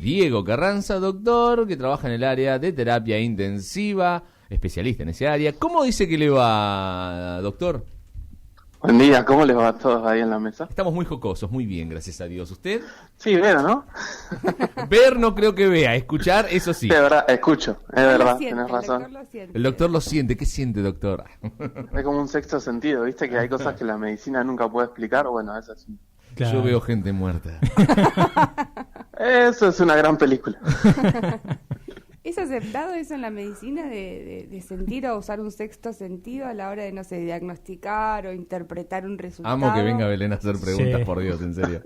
Diego Carranza, doctor, que trabaja en el área de terapia intensiva, especialista en ese área. ¿Cómo dice que le va, doctor? Buen día, ¿cómo les va a todos ahí en la mesa? Estamos muy jocosos, muy bien, gracias a Dios. ¿Usted? Sí, veo, ¿no? Ver no creo que vea, escuchar, eso sí. De verdad, escucho, es verdad, tenés razón. El doctor lo siente. ¿Qué siente, doctor? Es como un sexto sentido, ¿viste? Que hay cosas que la medicina nunca puede explicar. Bueno, eso sí. Claro. Yo veo gente muerta. Eso es una gran película. ¿Es aceptado eso en la medicina de sentir o usar un sexto sentido a la hora de, no sé, diagnosticar o interpretar un resultado? Amo que venga Belén a hacer preguntas, sí. Por Dios, en serio.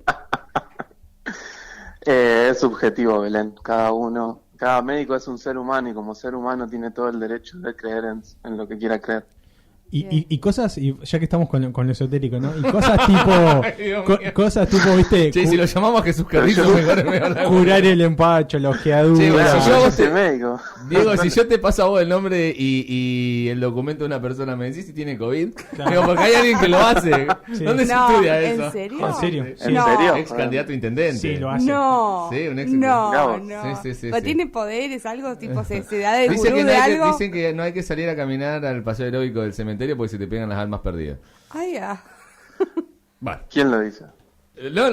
Es subjetivo, Belén. Cada médico es un ser humano y como ser humano tiene todo el derecho de creer en lo que quiera creer. Y cosas, y ya que estamos con lo esotérico, ¿no? Y cosas tipo, cosas tipo, viste, che, si lo llamamos a Jesús Carrizo, mejor curar el empacho, la ojeadura. Sí, bueno, si yo soy médico. Diego, si yo te paso a vos el nombre y el documento de una persona, me decís si tiene COVID, claro. Digo, porque hay alguien que lo hace. Sí. ¿Dónde se estudia eso? ¿En serio? ¿En serio? Sí. ¿En serio? Ex candidato a intendente. Sí, lo hace. No. Sí, un ex no. Sí. ¿Tiene poderes, algo tipo, se da de dicen gurú de algo? Dicen que no hay que salir a caminar al paseo heroico del cementerio porque se te pegan las almas perdidas. Ay, ya. Bueno. ¿Quién lo dice? No,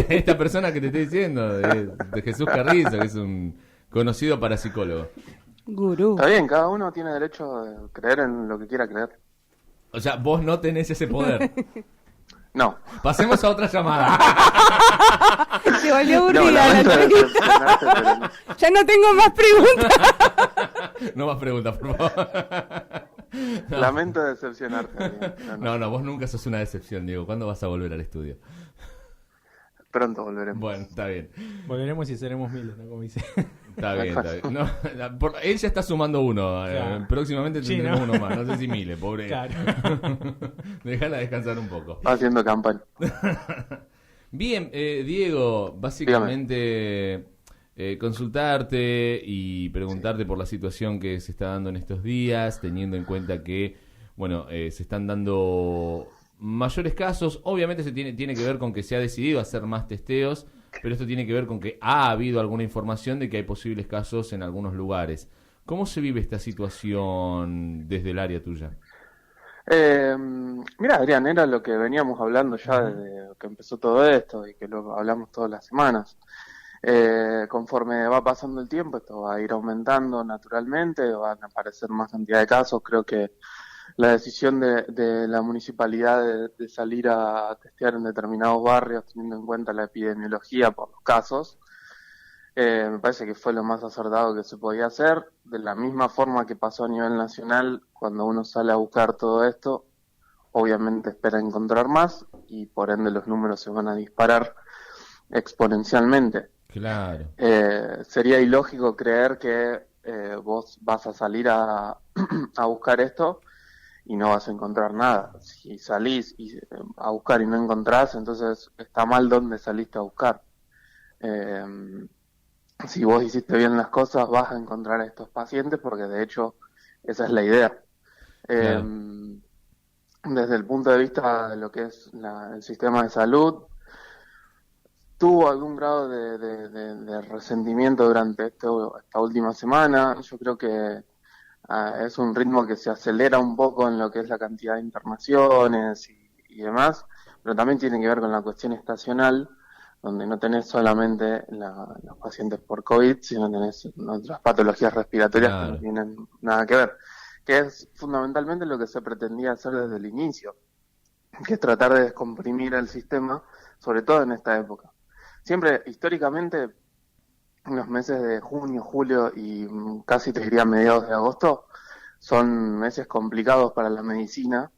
esta persona que te estoy diciendo, de Jesús Carrizo, que es un conocido parapsicólogo. Gurú. Está bien, cada uno tiene derecho de creer en lo que quiera creer. O sea, vos no tenés ese poder. No. Pasemos a otra llamada. Se volvió aburrida la entrevista. Ya no tengo más preguntas. No más preguntas, por favor. No. Lamento decepcionarte. No, vos nunca sos una decepción, Diego. ¿Cuándo vas a volver al estudio? Pronto volveremos. Bueno, está bien. Volveremos y seremos miles, ¿no? Como dice. Está bien. No, él ya está sumando uno. Claro. Próximamente tendremos uno más. No sé si miles, pobre. Claro. Déjala descansar un poco. Haciendo campaña. Bien, Diego, básicamente consultarte y preguntarte por la situación que se está dando en estos días, teniendo en cuenta que, bueno, se están dando mayores casos. Obviamente se tiene que ver con que se ha decidido hacer más testeos, pero esto tiene que ver con que ha habido alguna información de que hay posibles casos en algunos lugares. ¿Cómo se vive esta situación desde el área tuya? Mira, Adrián, era lo que veníamos hablando ya desde que empezó todo esto y que lo hablamos todas las semanas. Conforme va pasando el tiempo, esto va a ir aumentando naturalmente, van a aparecer más cantidad de casos. Creo que la decisión de la municipalidad de salir a testear en determinados barrios, teniendo en cuenta la epidemiología por los casos, me parece que fue lo más acertado que se podía hacer. De la misma forma que pasó a nivel nacional, cuando uno sale a buscar todo esto, obviamente espera encontrar más y por ende los números se van a disparar exponencialmente. Claro. Sería ilógico creer que vos vas a salir a buscar esto y no vas a encontrar nada. Si salís a buscar y no encontrás, entonces está mal donde saliste a buscar. Si vos hiciste bien las cosas, vas a encontrar a estos pacientes porque de hecho esa es la idea. Claro. Desde el punto de vista de lo que es el sistema de salud, tuvo algún grado de resentimiento durante esta última semana. Yo creo que es un ritmo que se acelera un poco en lo que es la cantidad de internaciones y demás, pero también tiene que ver con la cuestión estacional, donde no tenés solamente los pacientes por COVID, sino tenés otras patologías respiratorias que no tienen nada que ver, que es fundamentalmente lo que se pretendía hacer desde el inicio, que es tratar de descomprimir el sistema, sobre todo en esta época. Siempre, históricamente, en los meses de junio, julio y casi te diría mediados de agosto, son meses complicados para la medicina,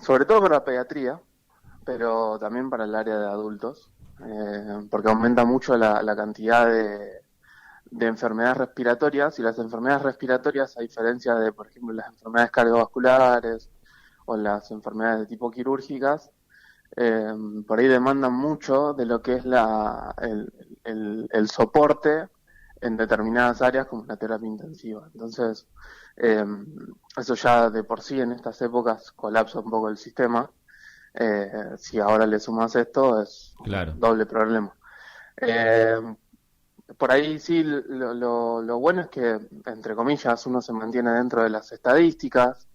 sobre todo para la pediatría, pero también para el área de adultos, porque aumenta mucho la cantidad de enfermedades respiratorias, y las enfermedades respiratorias, a diferencia de, por ejemplo, las enfermedades cardiovasculares o las enfermedades de tipo quirúrgicas, por ahí demandan mucho de lo que es el soporte en determinadas áreas como la terapia intensiva. Entonces, eso ya de por sí en estas épocas colapsa un poco el sistema. Si ahora le sumas esto, es claro. doble problema. por ahí sí, lo bueno es que, entre comillas, uno se mantiene dentro de las estadísticas.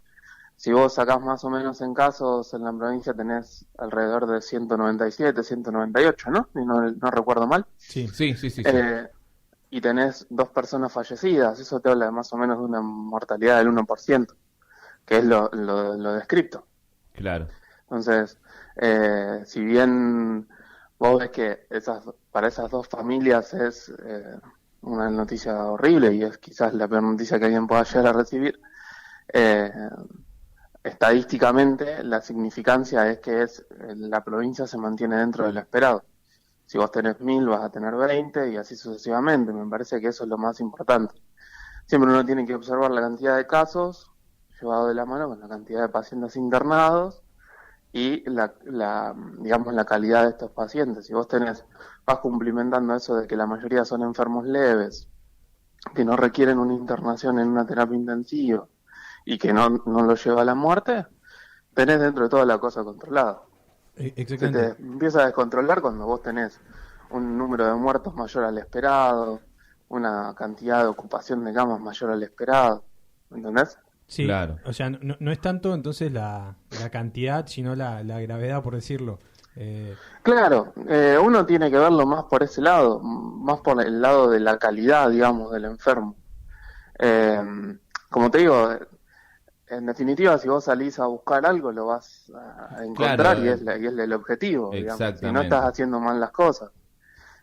Si vos sacás más o menos en casos, en la provincia tenés alrededor de 197, 198, ¿no? Y no recuerdo mal. Sí. Y tenés 2 personas fallecidas, eso te habla de más o menos de una mortalidad del 1%, que es lo descripto. Claro. Entonces, si bien vos ves que para esas 2 familias es una noticia horrible y es quizás la peor noticia que alguien pueda llegar a recibir, estadísticamente la significancia es que la provincia se mantiene dentro de lo esperado. Si vos tenés 1000 vas a tener 20 y así sucesivamente. Me parece que eso es lo más importante. Siempre uno tiene que observar la cantidad de casos llevado de la mano con la cantidad de pacientes internados y digamos la calidad de estos pacientes. Si vos vas cumplimentando eso de que la mayoría son enfermos leves, que no requieren una internación en una terapia intensiva y que no lo lleva a la muerte, tenés dentro de toda la cosa controlada. Se te empieza a descontrolar cuando vos tenés un número de muertos mayor al esperado, una cantidad de ocupación de camas mayor al esperado, ¿entendés? Sí, claro. O sea, no es tanto entonces la cantidad, sino la gravedad, por decirlo. Claro, uno tiene que verlo más por ese lado, más por el lado de la calidad, digamos, del enfermo. Como te digo, en definitiva, si vos salís a buscar algo, lo vas a encontrar, claro, y es el objetivo, digamos. Si no exactamente. estás haciendo mal las cosas.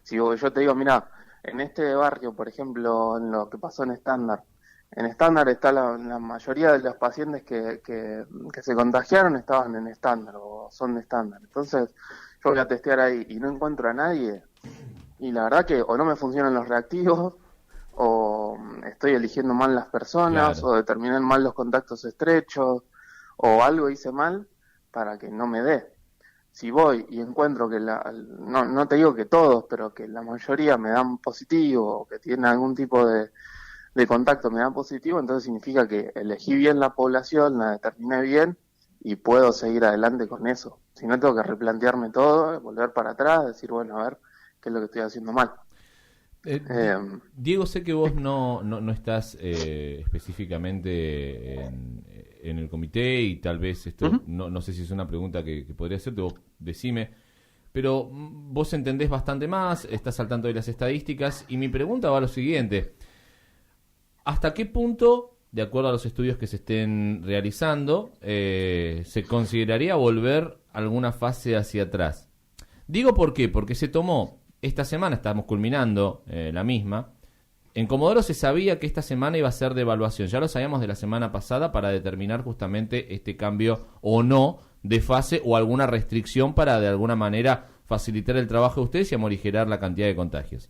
Si yo te digo, mira, en este barrio, por ejemplo, en lo que pasó en Estándar está la mayoría de los pacientes que se contagiaron estaban en Estándar o son de Estándar. Entonces, yo voy a testear ahí y no encuentro a nadie. Y la verdad que o no me funcionan los reactivos, o estoy eligiendo mal las personas, Claro. o determiné mal los contactos estrechos, o algo hice mal para que no me dé. Si voy y encuentro que no te digo que todos, pero que la mayoría me dan positivo, o que tienen algún tipo de contacto me dan positivo, entonces significa que elegí bien la población, la determiné bien, y puedo seguir adelante con eso. Si no, tengo que replantearme todo, volver para atrás, decir, bueno, a ver, qué es lo que estoy haciendo mal. Diego, sé que vos no estás específicamente en el comité y tal vez esto, no sé si es una pregunta que podría hacerte, vos decime, pero vos entendés bastante más, estás al tanto de las estadísticas y mi pregunta va a lo siguiente: ¿hasta qué punto, de acuerdo a los estudios que se estén realizando, se consideraría volver alguna fase hacia atrás? Digo por qué, porque se tomó esta semana, estamos culminando la misma. En Comodoro se sabía que esta semana iba a ser de evaluación. Ya lo sabíamos de la semana pasada para determinar justamente este cambio o no de fase o alguna restricción para de alguna manera facilitar el trabajo de ustedes y amorigerar la cantidad de contagios.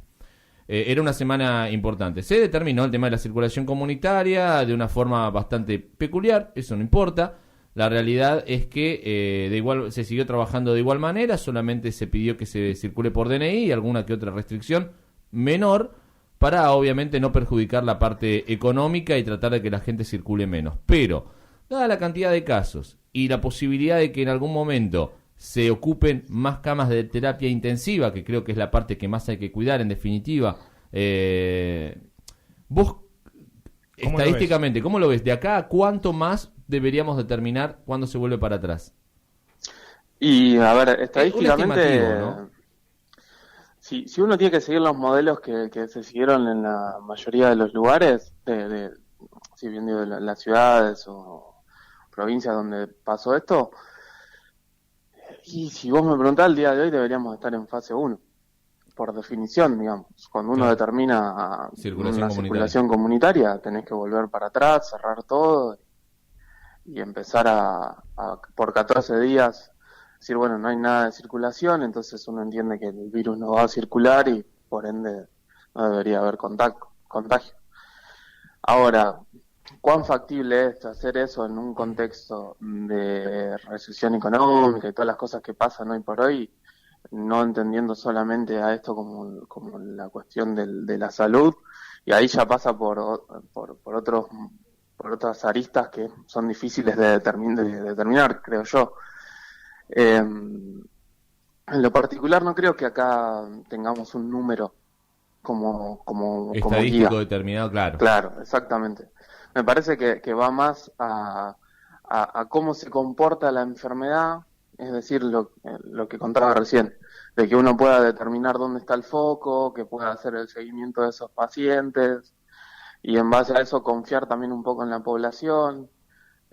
Era una semana importante. Se determinó el tema de la circulación comunitaria de una forma bastante peculiar, eso no importa. La realidad es que se siguió trabajando de igual manera, solamente se pidió que se circule por DNI y alguna que otra restricción menor para obviamente no perjudicar la parte económica y tratar de que la gente circule menos. Pero, dada la cantidad de casos y la posibilidad de que en algún momento se ocupen más camas de terapia intensiva, que creo que es la parte que más hay que cuidar en definitiva, vos estadísticamente, ¿cómo lo ves? ¿De acá a cuánto más deberíamos determinar cuándo se vuelve para atrás? Y a ver, estadísticamente, ¿no? si uno tiene que seguir los modelos que se siguieron en la mayoría de los lugares, si bien digo, de las ciudades o provincias donde pasó esto, y si vos me preguntás, el día de hoy deberíamos estar en fase 1, por definición, digamos. Cuando uno determina una circulación comunitaria, tenés que volver para atrás, cerrar todo y empezar por 14 días decir, bueno, no hay nada de circulación, entonces uno entiende que el virus no va a circular y por ende no debería haber contagio. Ahora, ¿cuán factible es hacer eso en un contexto de recesión económica y todas las cosas que pasan hoy por hoy? No entendiendo solamente a esto como la cuestión de la salud, y ahí ya pasa por otras aristas que son difíciles de determinar, creo yo. En lo particular no creo que acá tengamos un número como estadístico guía. determinado, claro. Claro, exactamente. Me parece que va más a cómo se comporta la enfermedad, es decir, lo que contaba recién, de que uno pueda determinar dónde está el foco, que pueda hacer el seguimiento de esos pacientes y en base a eso confiar también un poco en la población.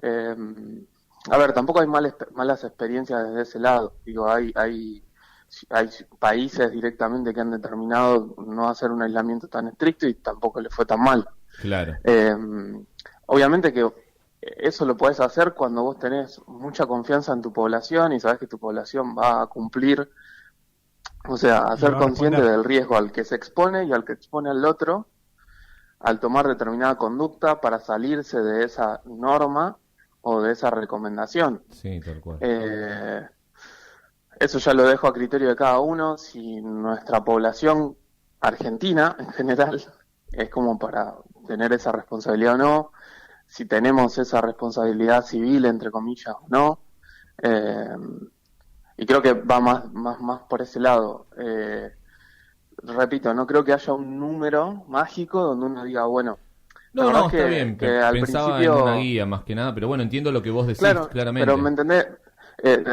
A ver, tampoco hay malas experiencias desde ese lado. Digo, hay países directamente que han determinado no hacer un aislamiento tan estricto y tampoco le fue tan mal. Claro. Obviamente que eso lo podés hacer cuando vos tenés mucha confianza en tu población y sabés que tu población va a cumplir, o sea, a ser consciente del riesgo al que se expone y al que expone al otro, al tomar determinada conducta para salirse de esa norma o de esa recomendación. Sí, tal cual. Eso ya lo dejo a criterio de cada uno. Si nuestra población argentina en general es como para tener esa responsabilidad o no, si tenemos esa responsabilidad civil, entre comillas, o no. Y creo que va más por ese lado. Repito, no creo que haya un número mágico donde uno diga, bueno... No, está bien. Que al Pensaba principio... en una guía más que nada, pero bueno, entiendo lo que vos decís, claro, claramente. Pero me entendés,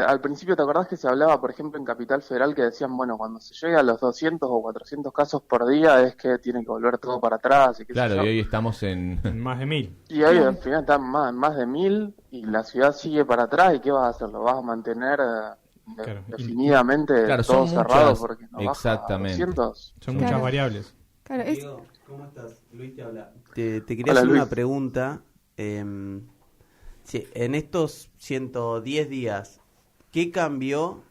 al principio te acordás que se hablaba, por ejemplo, en Capital Federal que decían, bueno, cuando se llega a los 200 o 400 casos por día es que tiene que volver todo para atrás. Y qué claro, sé yo. y hoy estamos en... más de 1000. Y hoy al final están más de 1000 y la ciudad sigue para atrás. ¿Y qué vas a hacer? ¿Lo vas a mantener definidamente claro, todo son cerrado muchas, porque no exactamente. baja a 200? Son muchas variables. Claro, Diego, ¿cómo estás? Luis te habla. Te quería Hola, hacer Luis. una pregunta. Sí, en estos 110 días, ¿qué cambió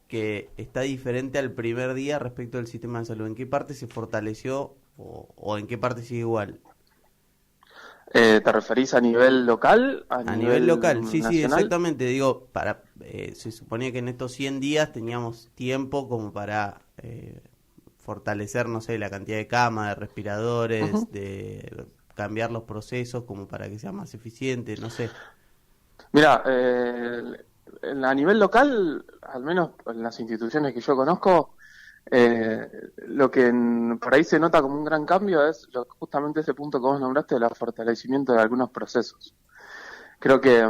que está diferente al primer día respecto del sistema de salud? ¿En qué parte se fortaleció o en qué parte sigue igual? ¿Te referís a nivel local? A nivel local, sí, nacional? exactamente. Digo, se suponía que en estos 100 días teníamos tiempo como para fortalecer, no sé, la cantidad de camas, de respiradores, Uh-huh. de cambiar los procesos como para que sea más eficiente, no sé. Mira, a nivel local, al menos en las instituciones que yo conozco, lo que por ahí se nota como un gran cambio es justamente ese punto que vos nombraste del fortalecimiento de algunos procesos. Creo que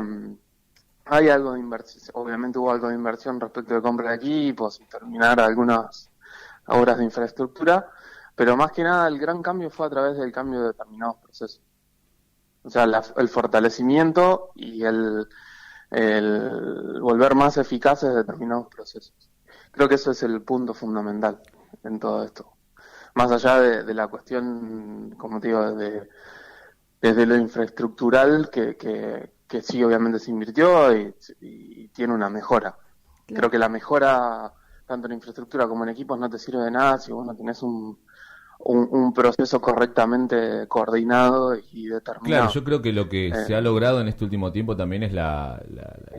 hay algo de inversión, obviamente hubo algo de inversión respecto de compra de equipos y terminar algunas obras de infraestructura, pero más que nada el gran cambio fue a través del cambio de determinados procesos. O sea, el fortalecimiento y el volver más eficaces determinados procesos. Creo que eso es el punto fundamental en todo esto. Más allá de la cuestión, como te digo, desde lo infraestructural, que sí obviamente se invirtió y tiene una mejora. Claro. Creo que la mejora, tanto en infraestructura como en equipos, no te sirve de nada si vos no tenés un proceso correctamente coordinado y determinado. Claro, yo creo que lo que se ha logrado en este último tiempo también es la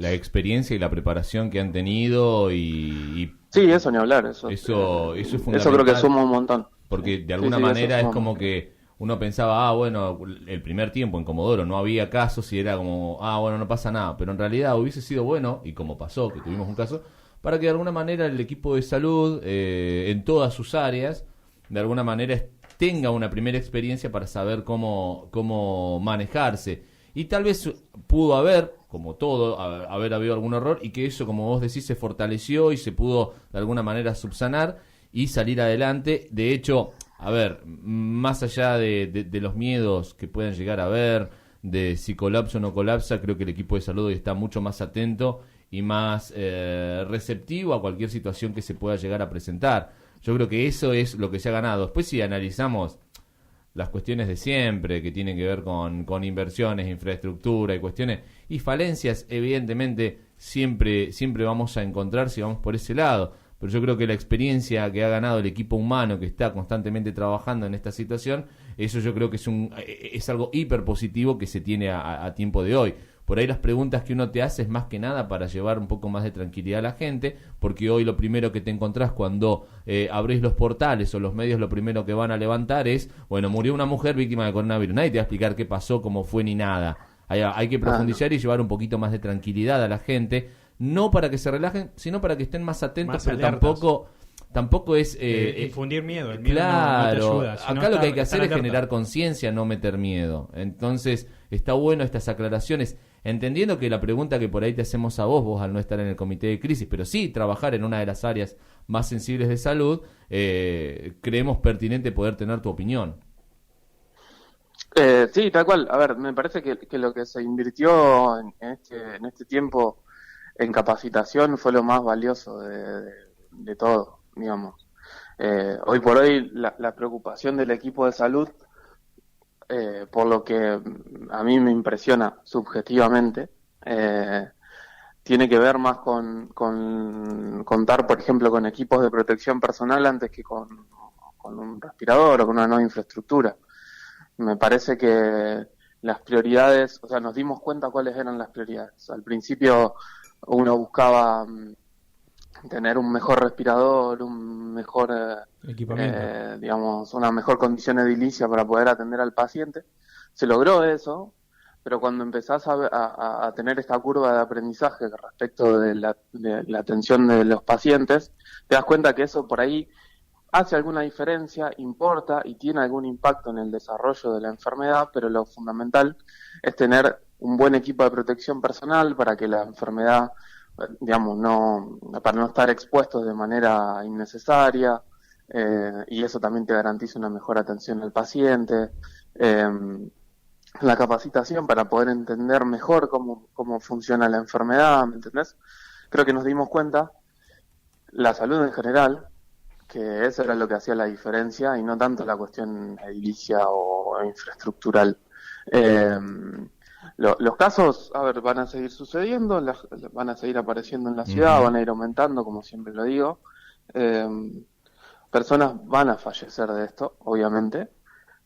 experiencia y la preparación que han tenido y sí, eso ni hablar, eso es fundamental. Eso creo que suma un montón. Porque de alguna Sí, manera eso es como que uno pensaba, bueno, el primer tiempo en Comodoro no había casos y era como, bueno, no pasa nada. Pero en realidad hubiese sido bueno, y como pasó, que tuvimos un caso, para que de alguna manera el equipo de salud, en todas sus áreas, de alguna manera tenga una primera experiencia para saber cómo manejarse. Y tal vez pudo haber, como todo, haber habido algún error y que eso, como vos decís, se fortaleció y se pudo de alguna manera subsanar y salir adelante. De hecho, a ver, más allá de los miedos que puedan llegar a haber, de si colapsa o no colapsa, creo que el equipo de salud hoy está mucho más atento y más receptivo a cualquier situación que se pueda llegar a presentar. Yo creo que eso es lo que se ha ganado. Después, si analizamos las cuestiones de siempre, que tienen que ver con inversiones, infraestructura y cuestiones, y falencias, evidentemente, siempre vamos a encontrar si vamos por ese lado. Pero yo creo que la experiencia que ha ganado el equipo humano que está constantemente trabajando en esta situación, eso yo creo que es algo hiper positivo que se tiene a tiempo de hoy. Por ahí las preguntas que uno te hace es más que nada para llevar un poco más de tranquilidad a la gente, porque hoy lo primero que te encontrás cuando abrís los portales o los medios, lo primero que van a levantar es, bueno, murió una mujer víctima de coronavirus. Nadie te va a explicar qué pasó, cómo fue ni nada. Hay que profundizar y llevar un poquito más de tranquilidad a la gente, no para que se relajen, sino para que estén más atentos, Más pero alertas. tampoco es... infundir miedo. El miedo claro, no te ayuda. Si acá lo que hay que hacer es generar conciencia, no meter miedo. Entonces, está bueno estas aclaraciones, entendiendo que la pregunta que por ahí te hacemos a vos al no estar en el comité de crisis, pero sí trabajar en una de las áreas más sensibles de salud, creemos pertinente poder tener tu opinión. Sí, tal cual. A ver, me parece que lo que se invirtió en este tiempo en capacitación fue lo más valioso de todo, digamos. Hoy por hoy la preocupación del equipo de salud, por lo que a mí me impresiona subjetivamente, tiene que ver más con contar, por ejemplo, con equipos de protección personal antes que con un respirador o con una nueva infraestructura. Me parece que las prioridades, o sea, nos dimos cuenta cuáles eran las prioridades. Al principio uno buscaba tener un mejor respirador, un mejor equipamiento, digamos, una mejor condición edilicia para poder atender al paciente. Se logró eso, pero cuando empezás a tener esta curva de aprendizaje respecto de la atención de los pacientes, te das cuenta que eso por ahí hace alguna diferencia, importa y tiene algún impacto en el desarrollo de la enfermedad, pero lo fundamental es tener un buen equipo de protección personal para que la enfermedad, digamos, para no estar expuestos de manera innecesaria, y eso también te garantiza una mejor atención al paciente, la capacitación para poder entender mejor cómo funciona la enfermedad, ¿me entendés? Creo que nos dimos cuenta, la salud en general, que eso era lo que hacía la diferencia y no tanto la cuestión edilicia o infraestructural. Los casos, a ver, van a seguir sucediendo, van a seguir apareciendo en la ciudad, van a ir aumentando, como siempre lo digo. Personas van a fallecer de esto, obviamente.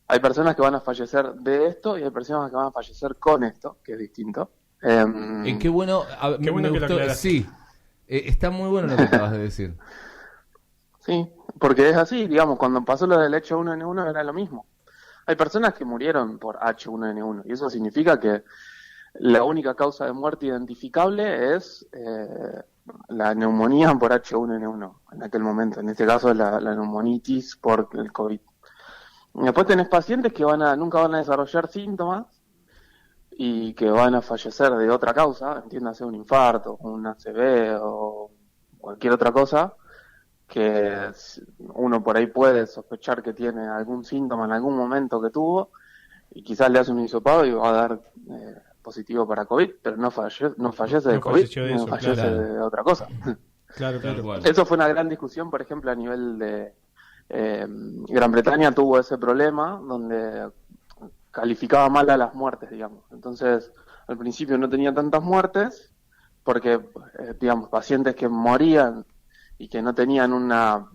Hay personas que van a fallecer de esto y hay personas que van a fallecer con esto, que es distinto. Qué bueno, qué bueno me que gustó, lo sí, está muy bueno lo que acabas de decir. Sí, porque es así, digamos, cuando pasó lo del H1N1 era lo mismo. Hay personas que murieron por H1N1 y eso significa que la única causa de muerte identificable es la neumonía por H1N1 en aquel momento, en este caso la neumonitis por el COVID. Y después tenés pacientes que nunca van a desarrollar síntomas y que van a fallecer de otra causa, entiéndase un infarto, un ACV o cualquier otra cosa, que uno por ahí puede sospechar que tiene algún síntoma en algún momento que tuvo y quizás le hace un hisopado y va a dar positivo para COVID, pero no fallece de COVID, no fallece de otra cosa. Claro. Eso fue una gran discusión, por ejemplo, a nivel de Gran Bretaña tuvo ese problema donde calificaba mal a las muertes, digamos. Entonces, al principio no tenía tantas muertes porque, digamos, pacientes que morían y que no tenían una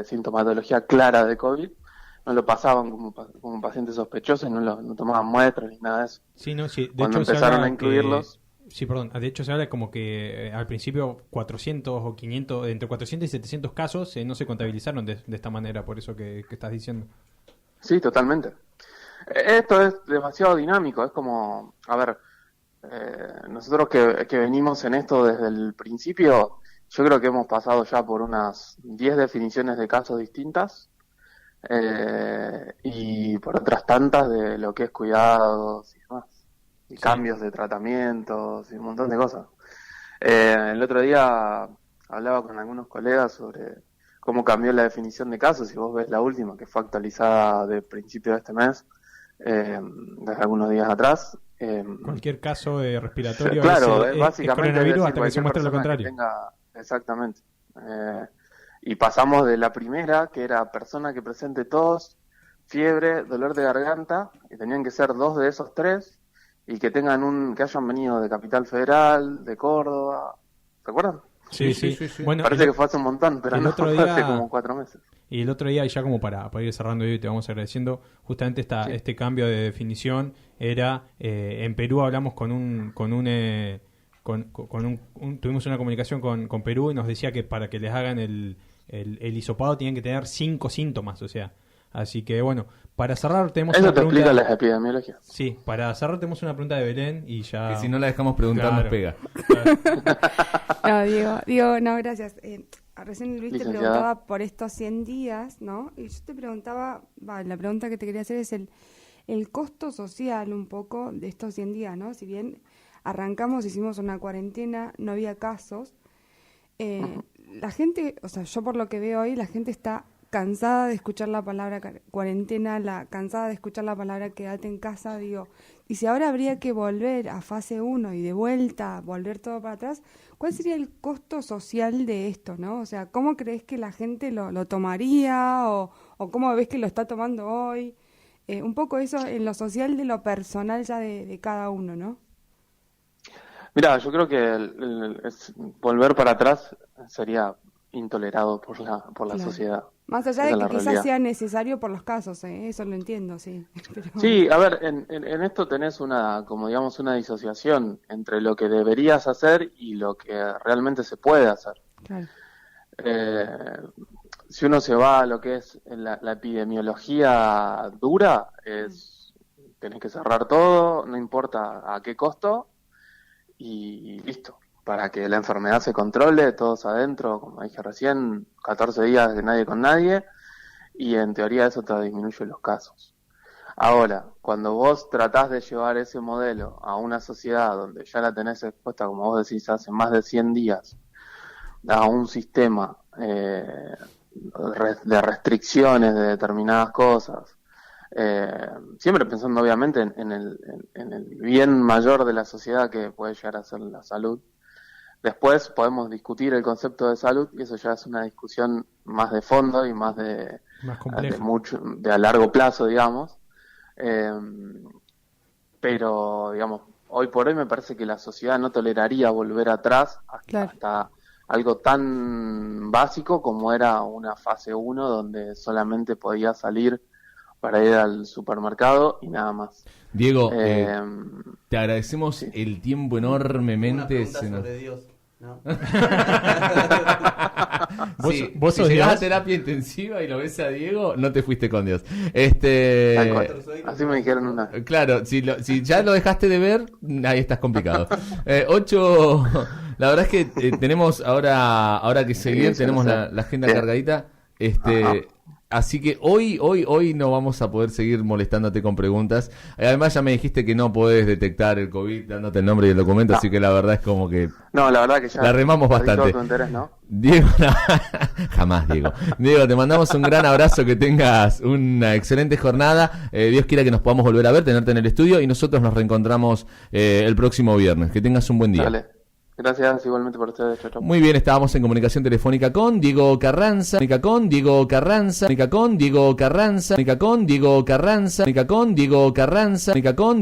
sintomatología clara de COVID, no lo pasaban como pacientes sospechosos, no tomaban muestras ni nada de eso. Sí, no, sí. Cuando empezaron a incluirlos... Sí, perdón. De hecho, se habla como que al principio 400 o 500, entre 400 y 700 casos no se contabilizaron de esta manera, por eso que estás diciendo. Sí, totalmente. Esto es demasiado dinámico, es como, a ver... nosotros que venimos en esto desde el principio, yo creo que hemos pasado ya por unas 10 definiciones de casos distintas y por otras tantas de lo que es cuidados y demás, y cambios de tratamientos y un montón de cosas. El otro día hablaba con algunos colegas sobre cómo cambió la definición de casos, y vos ves la última que fue actualizada de principio de este mes, desde algunos días atrás. Cualquier caso respiratorio claro, es básicamente coronavirus hasta que se muestre lo contrario. Exactamente. Y pasamos de la primera, que era persona que presente tos, fiebre, dolor de garganta, y tenían que ser 2 de esos 3, y que que hayan venido de Capital Federal, de Córdoba. ¿Se acuerdan? Sí. Bueno, parece que fue hace un montón, pero no, fue hace como 4 meses. Y el otro día, ya como para ir cerrando y te vamos agradeciendo, justamente este cambio de definición era, en Perú hablamos tuvimos una comunicación con Perú y nos decía que para que les hagan el hisopado tenían que tener 5 síntomas, o sea, así que bueno, para cerrar tenemos eso una te pregunta... explica la epidemiología. Sí, para cerrar tenemos una pregunta de Belén y ya... Que si no la dejamos preguntar nos pega. No, Diego, no, gracias. recién Luis te Licenciada. preguntaba por estos 100 días, ¿no? Y yo te preguntaba, la pregunta que te quería hacer es el costo social un poco de estos 100 días, ¿no? Si bien arrancamos, hicimos una cuarentena, no había casos, la gente, o sea, yo por lo que veo hoy, la gente está cansada de escuchar la palabra cuarentena, cansada de escuchar la palabra quédate en casa, digo, y si ahora habría que volver a fase 1 y de vuelta, volver todo para atrás, ¿cuál sería el costo social de esto, no? O sea, ¿cómo crees que la gente lo tomaría o cómo ves que lo está tomando hoy? Un poco eso en lo social de lo personal ya de cada uno, ¿no? Mira, yo creo que volver para atrás sería intolerado por la Claro. sociedad. Más allá Esa de es que la quizás realidad. sea necesario por los casos, eso lo entiendo, sí. Pero... Sí, a ver, en esto tenés como digamos, una disociación entre lo que deberías hacer y lo que realmente se puede hacer. Claro. Si uno se va a lo que es la epidemiología dura, tenés que cerrar todo, no importa a qué costo, y listo. Para que la enfermedad se controle, todos adentro, como dije recién, 14 días de nadie con nadie, y en teoría eso te disminuye los casos. Ahora, cuando vos tratás de llevar ese modelo a una sociedad donde ya la tenés expuesta, como vos decís, hace más de 100 días, a un sistema de restricciones de determinadas cosas, siempre pensando obviamente en el bien mayor de la sociedad que puede llegar a ser la salud. Después podemos discutir el concepto de salud y eso ya es una discusión más de fondo y más de a largo plazo, digamos. Pero, digamos, hoy por hoy me parece que la sociedad no toleraría volver atrás hasta algo tan básico como era una fase 1 donde solamente podía salir para ir al supermercado y nada más. Diego, te agradecemos sí. el tiempo enormemente. Una pregunta sobre Dios, ¿no? Sí, ¿Vos si sos llegás Dios? a terapia intensiva y lo ves a Diego, no te fuiste con Dios. Tal cual. Así me dijeron una. Claro, si ya lo dejaste de ver, ahí estás complicado. 8, la verdad es que tenemos ahora que seguir, Sí, tenemos sí. la agenda Bien. cargadita. Ajá. Así que hoy no vamos a poder seguir molestándote con preguntas. Además ya me dijiste que no podés detectar el COVID dándote el nombre y el documento, No. así que la verdad es como que No, la verdad que ya la remamos perdí bastante. todo tu interés, ¿no? Diego, jamás, Diego. Diego, te mandamos un gran abrazo, que tengas una excelente jornada. Dios quiera que nos podamos volver a ver, tenerte en el estudio y nosotros nos reencontramos el próximo viernes. Que tengas un buen día. Dale. Gracias igualmente por ustedes. Chau, chau. Muy bien, estábamos en comunicación telefónica con Diego Carranza, con Diego Carranza, con Diego Carranza, con Diego Carranza, con Diego Carranza, con